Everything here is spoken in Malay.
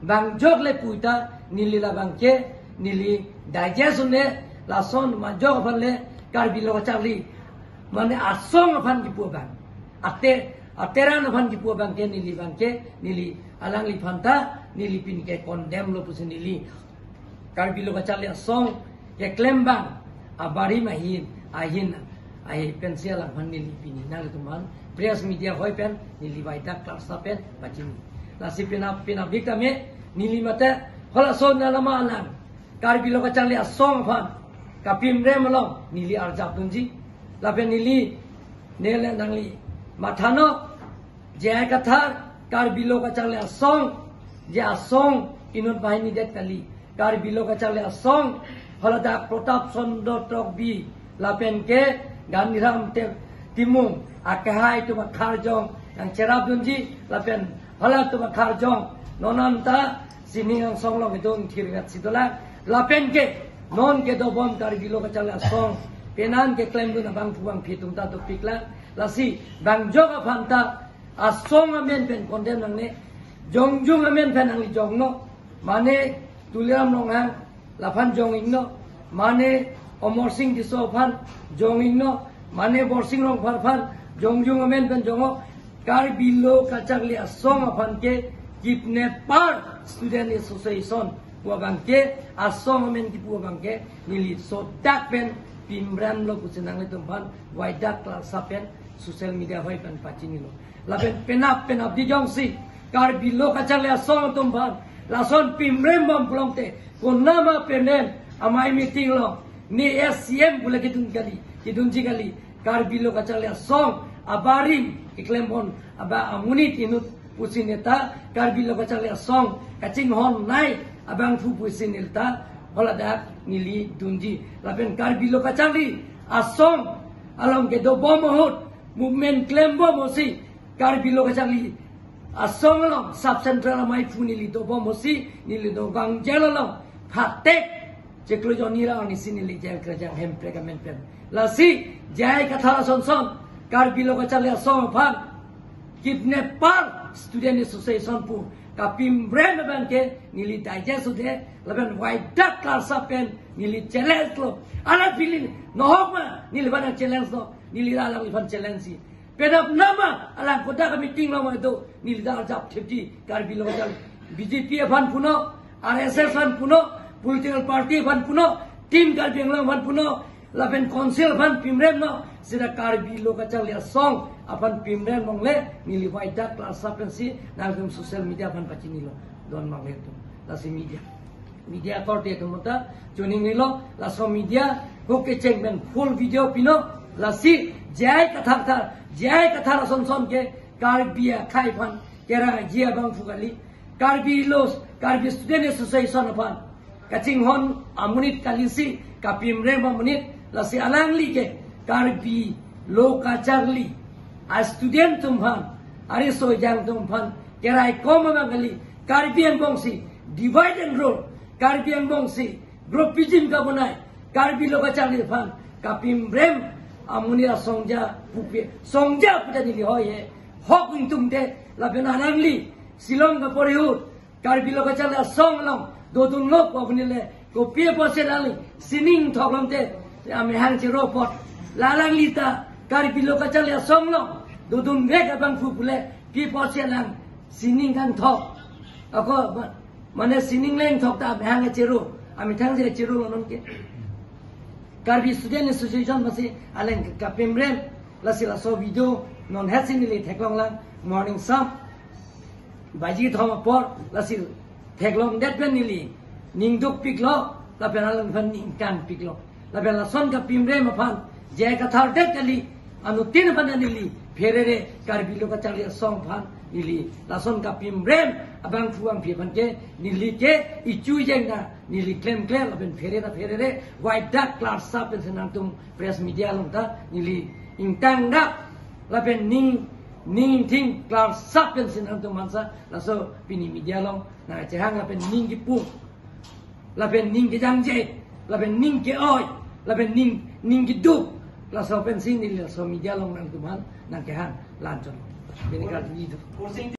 bang jok le puita nili la bang ke nili digest ne la son ma jok fan le karbi lo charli mane asong fan ki pu bang ateran fan ki pu bang ke nili alang li phanta nili pin ke condemn lo pus nili karbi lo charli asong ke claim bang abari mahin ahin ai pensial fan nili pin na le tuman press media hoi pen nili baita class pen bacin nasi pina victame nili mata hola son na lama alang karbi lo charli asong fan kapim rem long nili arjap tunji lapen nili nele nangli mathano jaya kathar karbi lo charli asong je asong inut bahini det kali karbi lo charli asong hola da protap sondo tok bi lapen ke gandiram te timung akahai tu makhar jong yang cerap tunji lapen hola tu makhar jong nonanta sini yang songlong itu ngiringat situlah lapen ke non ke do bom karbi lo charli asong penan ke claim tu na bang puang pitung ta to pikla lasi bang joga phanta asong amen pen condemn nang ne jongjung amen pen nang jong no mane tuliam long hang laphan jong ing no mane omor sing diso phan jong ing no mane bor sing long phan jongjung amen pen jongo karbi lo charli asong phan ke kipne par student association pu bang ke asong amen ki pu bang ke nili so dak pen pimran lo kusenang le tumpan waidak la sapen social media hoi pen pachini lo lapen penap di jongsi karbi lo kachale asong tumpan lason pimrem bom plongte konama penem amai meeting lo ni SCM bule kidun jigali karbi lo kachale asong abarim iklembon aba amunit inut pusineta karbi lo kachale asong kaching hon nai abang fu pusinilta hola dak nili dunji lapen karbi lo kachali asong along ke do bomohut movement claim bomosi karbi lo kachali asong long sub central mai funili do bomosi nili do gang jelalo phatek jeklo jonira ni sinili jel krajang hem pregamen pen lasi jai kathara sonson karbi lo kachali asong phan kipne par student association pu kapim brand banke nili digest ude laban white duck kalsa pen nili challenge lo ala pilin nohoma nili bana challenge no nili ala liban challenge pedap nama ala kota meeting lo ma do nili da jap thepti karbi lo jal BJP fan puno RSS fan puno political party fan puno team karbi lo fan puno laban council fan pimrem no sida karbi lo kachal ya song apan pimrem mongle nili white duck kalsa pen si nagum social media fan pachini lo don mangle tu lasi media korte tu mata joining nilo laso media ko ke checkman full video pino lasi jai katha son ke karbia khai phan kera jia bang fugali karbi student association phan kaching hon amunit kalisi kapimre amunit lasi alangli ke karbi lo kacharli a student tumphan ari so jang tumphan kera koma bangali karbi ang bongsi divide and rule karbi ang bongsi groupizim ka bunai karbi lo kacharli phan kapim brem amunia songja puta dili hoye hok intumte labena nangli silong ka porihut karbi lo kacharli song long dodun lok abunile ko pie pose dali sining thoklomte ame hang chiro pot lalang lita karbi lo kacharli song long dodun vek abang fupule pie pose lang sining kan thok ako mane sining leng thok ta ame hang chiro ame thang chiro non ke karbi student association masi aleng kapimrem lasi laso video non hatsin ni theklong lang morning sam baji thoma por lasi theklong det pen ni ningduk piklo la penal fan ningkan piklo la bela son kapimrem aphan je ka thar det kali anu tin pan ni ferere karbi lo ka chali song phan nili lason kapimrem abang fuang phi pan ke nili ke ichu jeng na nili claim la ben ferere white duck class sap pen senang tum press media long ta nili ingtang na la ben ning ting class sap pen senang tum mansa laso pini media long na chehang la ben ning ki pu la ben ning ki jang je la ben ning ki oi la ben ning ki du la so pen sin nili laso media long nang tum han nang ke han lan chon beni ka video